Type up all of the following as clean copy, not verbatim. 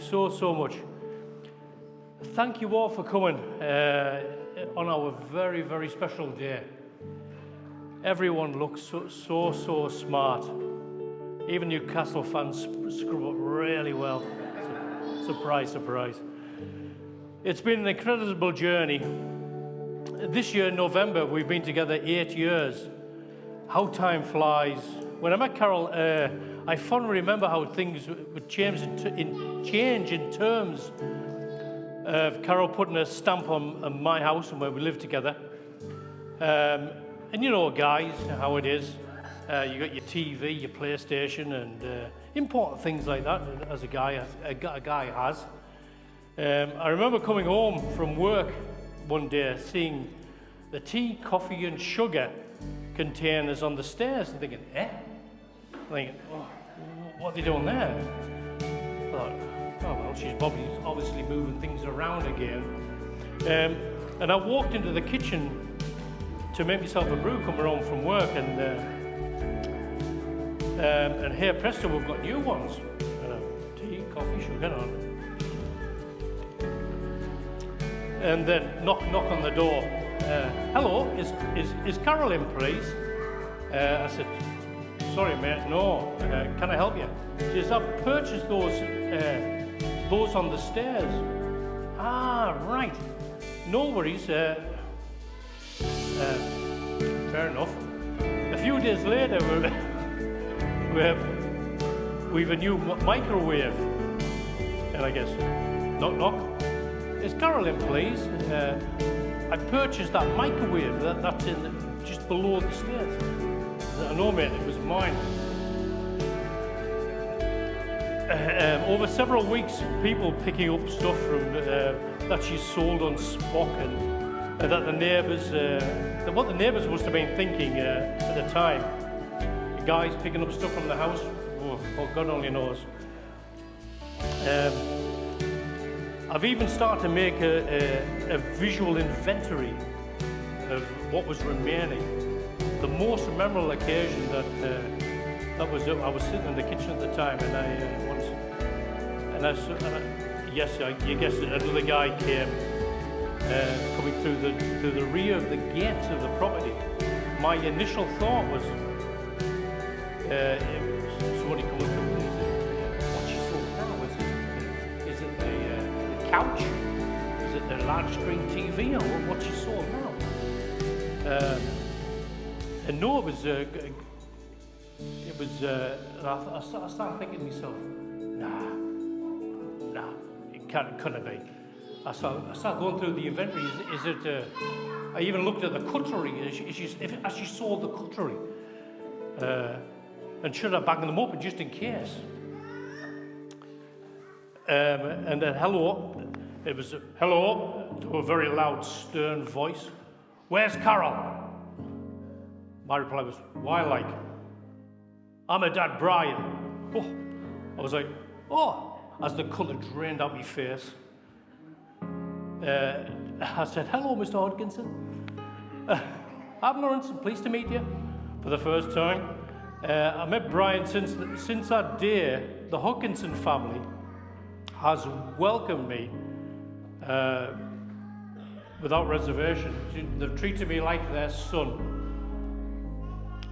so much. Thank you all for coming on our very, very special day. Everyone looks so smart. Even Newcastle fans scrub up really well. Surprise, surprise. It's been an incredible journey. This year in November, we've been together 8 years. How time flies. When I met Carol, I fondly remember how things would change in terms of Carol putting a stamp on my house and where we live together. And you know, guys, how it is. You got your TV, your PlayStation, and important things like that, as a guy has. I remember coming home from work one day, seeing the tea, coffee, and sugar containers on the stairs, and thinking, Thinking, oh, what are they doing there? I thought, oh well, she's probably obviously moving things around again. And I walked into the kitchen to make myself a brew coming home from work, and here, presto, we've got new ones. Tea, coffee, sugar on. And then knock on the door. Hello, is Carol in, please? I said, sorry mate, no, can I help you? She says, I've purchased those on the stairs. Ah, right, no worries. Fair enough. A few days later, we've a new microwave. And I guess, knock knock. Is Carol in, please? I purchased that microwave that's just below the stairs. I know, mate, it was mine. Over several weeks, people picking up stuff from that she sold on Spock, and that the neighbours, what the neighbours must have been thinking at the time. The guys picking up stuff from the house, oh God only knows. I've even started to make a visual inventory of what was remaining. The most memorable occasion I was sitting in the kitchen at the time, and yes, you guessed it, another guy came coming through the rear of the gates of the property. My initial thought was, somebody coming through. What she saw now is it the couch? Is it the large screen TV, or what she saw now? And no, it was. I started thinking to myself, nah, it couldn't be. I started going through the inventory. Is it? I even looked at the cutlery. As she saw the cutlery, and should I bag them up just in case? And then hello, it was hello to a very loud, stern voice. Where's Carol? My reply was, why, like? I'm her dad, Brian. Oh, I was like, oh, as the colour drained out my face. I said, hello, Mr. Hodgkinson. I'm Laurence, pleased to meet you for the first time. I met Brian since that day. The Hodgkinson family has welcomed me without reservation. They've treated me like their son,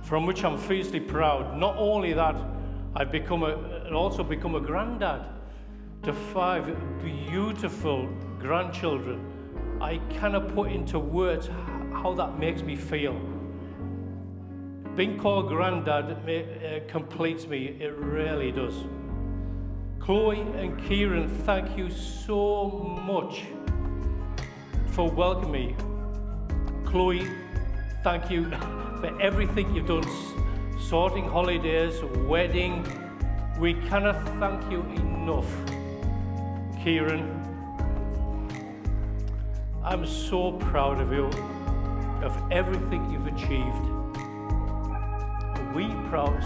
from which I'm fiercely proud. Not only that, I've also become a granddad to 5 beautiful grandchildren. I cannot put into words how that makes me feel. Being called granddad completes me, it really does. Chloe and Kieran, thank you so much for welcoming me. Chloe, thank you for everything you've done, sorting holidays, wedding. We cannot thank you enough. Kieran, I'm so proud of you, of everything you've achieved.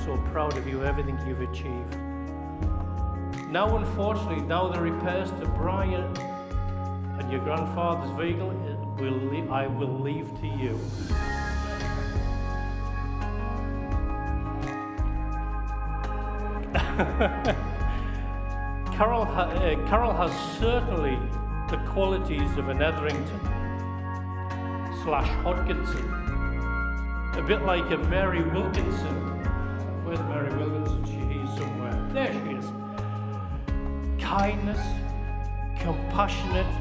So proud of you, everything you've achieved. Now, unfortunately, the repairs to Brian and your grandfather's vehicle, I will leave to you. Carol has certainly the qualities of an Etherington / Hodkinson, a bit like a Mary Wilkinson. Where's Mary Wilkinson? She's somewhere. There she is. Kindness, compassionate,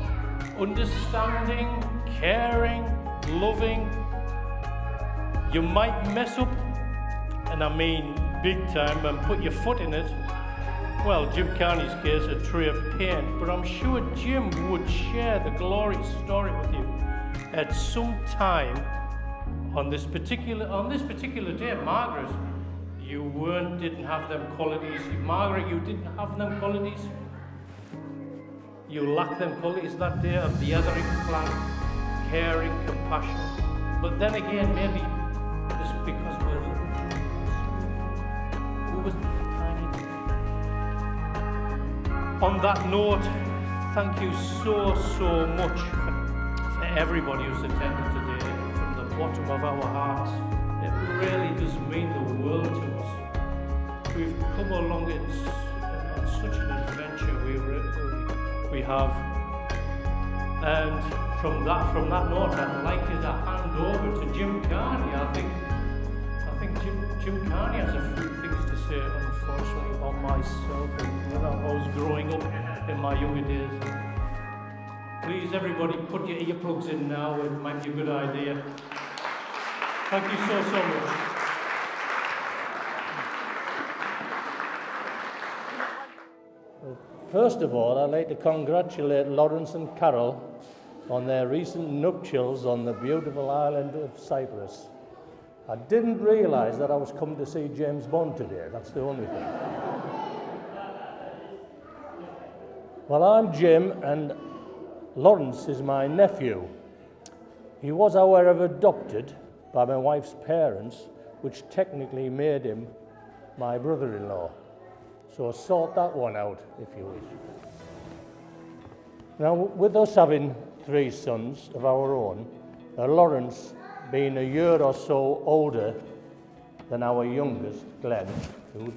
understanding, caring, loving. You might mess up, and I mean big time, and put your foot in it. Well, Jim Carney's case, a tray of paint, but I'm sure Jim would share the glorious story with you at some time on this particular day. Margaret, you didn't have them qualities. Margaret, you didn't have them qualities. You lacked them qualities that day of the othering plan, caring, compassion. But then again, maybe it's because we're little. We was tiny. On that note, thank you so much for everybody who's attended today from the bottom of our hearts. It really does mean the world to us. We've come along on such an adventure we have, and from that note, I'd like you to hand over to Jim Carney. I think Jim Carney has a few things to say, unfortunately, on myself and when I was growing up in my younger days. Please, everybody, put your earplugs in now. It might be a good idea. Thank you so much. First of all, I'd like to congratulate Laurence and Carol on their recent nuptials on the beautiful island of Cyprus. I didn't realise that I was coming to see James Bond today, that's the only thing. Well, I'm Jim, and Laurence is my nephew. He was, however, adopted by my wife's parents, which technically made him my brother-in-law. So sort that one out, if you wish. Now, with us having 3 sons of our own, Laurence being a year or so older than our youngest, Glenn, who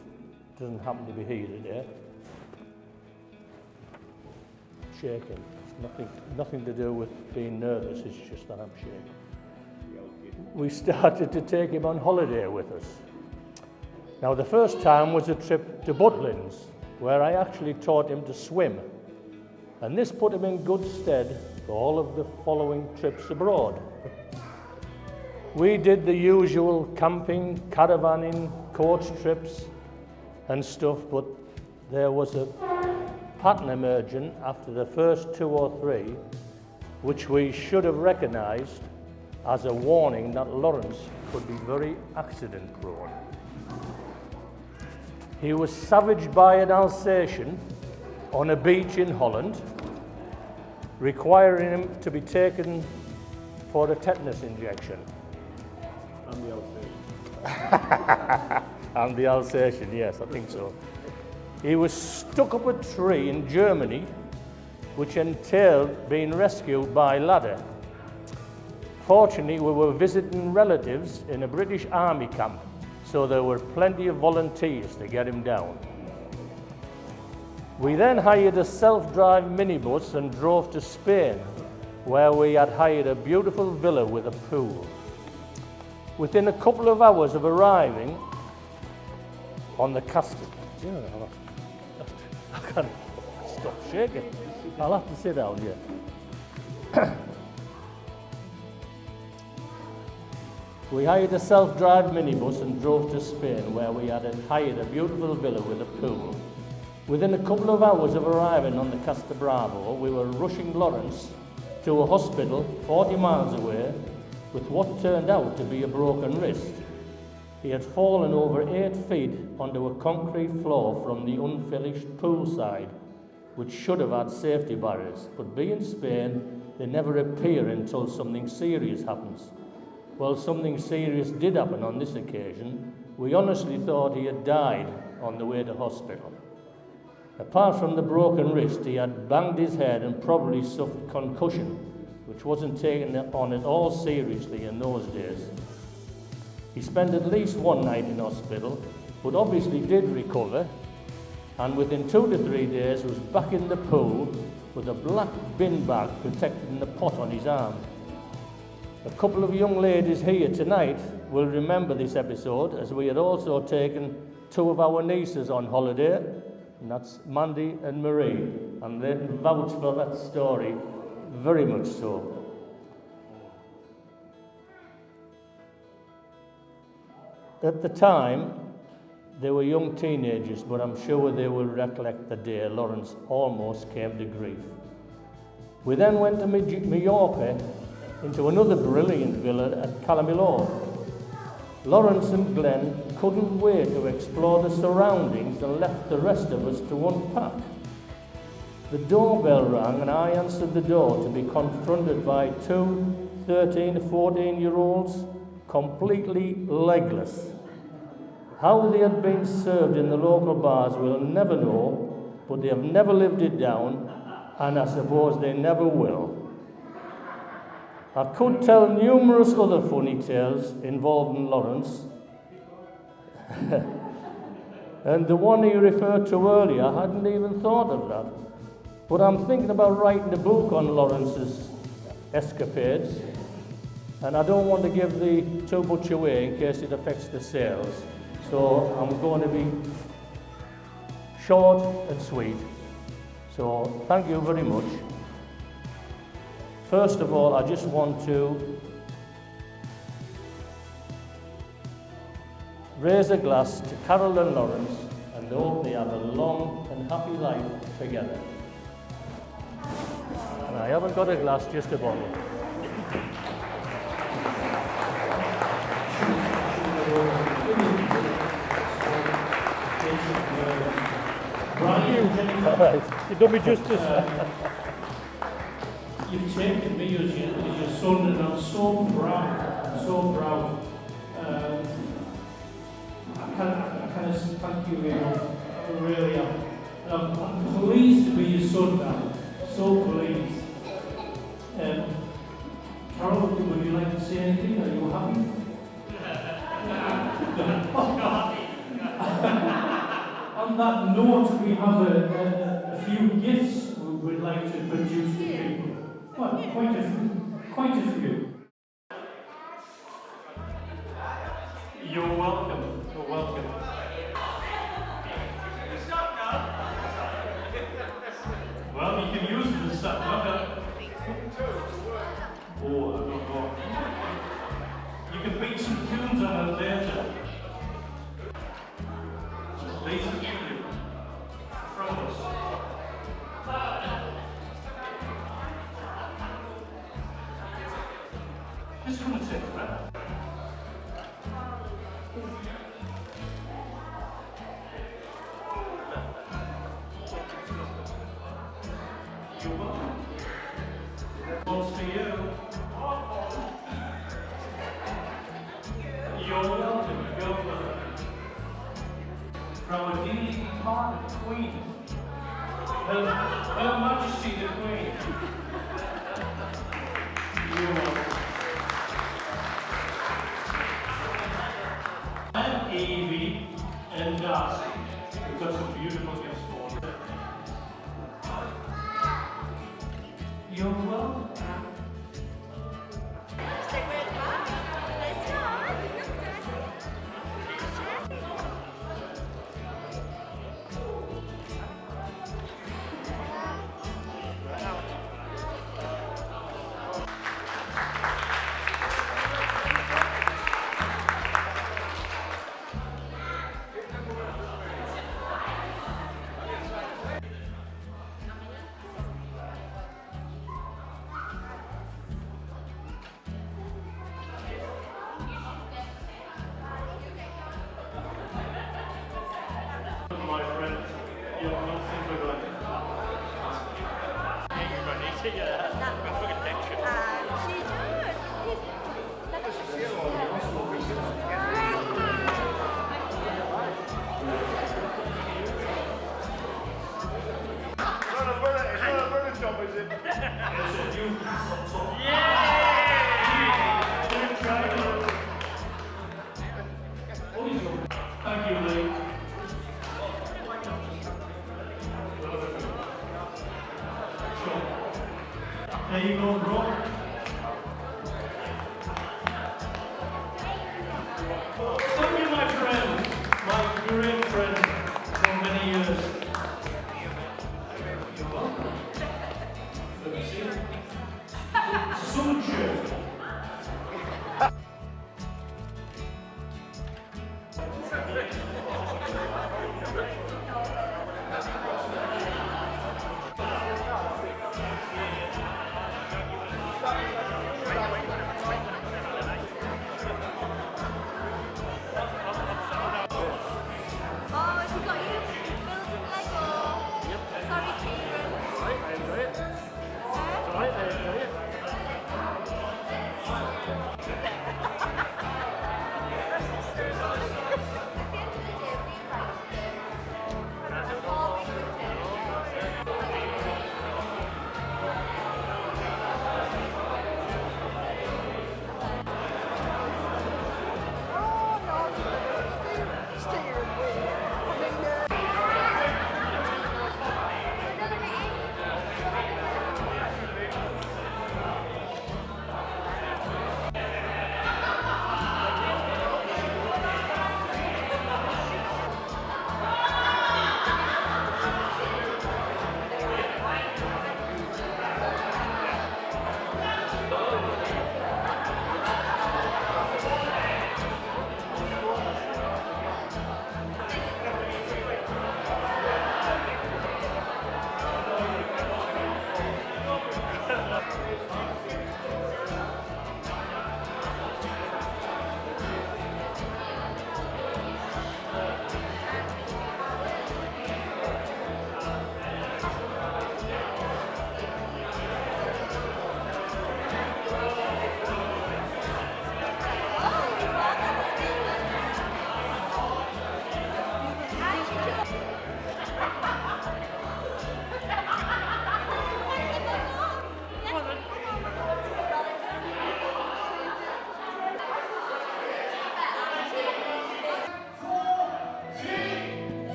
doesn't happen to be here today. Shaking. It's nothing to do with being nervous, it's just that I'm shaking. We started to take him on holiday with us. Now, the first time was a trip to Butlins, where I actually taught him to swim. And this put him in good stead for all of the following trips abroad. We did the usual camping, caravanning, coach trips and stuff, but there was a pattern emerging after the first 2 or 3, which we should have recognised as a warning that Laurence could be very accident prone. He was savaged by an Alsatian on a beach in Holland, requiring him to be taken for a tetanus injection. I'm the Alsatian. I'm the Alsatian, yes, I think so. He was stuck up a tree in Germany, which entailed being rescued by ladder. Fortunately, we were visiting relatives in a British Army camp, so there were plenty of volunteers to get him down. We then hired a self-drive minibus and drove to Spain, where we had hired a beautiful villa with a pool. Within a couple of hours of arriving on the Castle, I can't stop shaking. I'll have to sit down, yeah. We hired a self-drive minibus and drove to Spain, where we had hired a beautiful villa with a pool. Within a couple of hours of arriving on the Costa Bravo, we were rushing Laurence to a hospital 40 miles away with what turned out to be a broken wrist. He had fallen over 8 feet onto a concrete floor from the unfinished poolside, which should have had safety barriers, but being Spain, they never appear until something serious happens. Well, something serious did happen on this occasion. We honestly thought he had died on the way to hospital. Apart from the broken wrist, he had banged his head and probably suffered concussion, which wasn't taken on at all seriously in those days. He spent at least 1 night in hospital, but obviously did recover. and within 2 to 3 days was back in the pool with a black bin bag protecting the pot on his arm. A couple of young ladies here tonight will remember this episode, as we had also taken 2 of our nieces on holiday, and that's Mandy and Marie, and they vouch for that story very much so. At the time, they were young teenagers, but I'm sure they will recollect the day Laurence almost came to grief. We then went to Mallorca, into another brilliant villa at Calamilor. Laurence and Glenn couldn't wait to explore the surroundings and left the rest of us to unpack. The doorbell rang and I answered the door to be confronted by 2 13 to 14-year-olds, completely legless. How they had been served in the local bars we'll never know, but they have never lived it down, and I suppose they never will. I could tell numerous other funny tales involving Laurence, and the one he referred to earlier, I hadn't even thought of that. But I'm thinking about writing a book on Laurence's escapades, and I don't want to give too much away in case it affects the sales. So I'm going to be short and sweet. So thank you very much. First of all, I just want to raise a glass to Carol and Laurence and hope they have a long and happy life together. And I haven't got a glass, just a bottle. You've done me justice. You've taken me as your son, and I'm so proud. I'm so proud. I can't thank you enough. I really am. And I'm pleased to be your son now. So pleased. Carol, would you like to say anything? Are you happy? On that note, we have a few gifts we would like to produce to people. Well, quite a few. You're welcome. You're welcome. Well, you can use it as stuff. Oh, I don't know. You can beat some tunes on it later. These are you from us. Just going to take a breath. You're welcome. What's for you? You're welcome. Go for it. From a DJI Queen. Her Majesty the Queen. You're welcome. I'm Evie and Darcy. We've got some beautiful gifts for you. You're welcome. My friend, you're not super good. Thank you, Lee. There you go, bro. Thank you, my friend. My great friend for many years. You're welcome. Good to see you. Suju.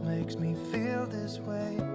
Makes me feel this way.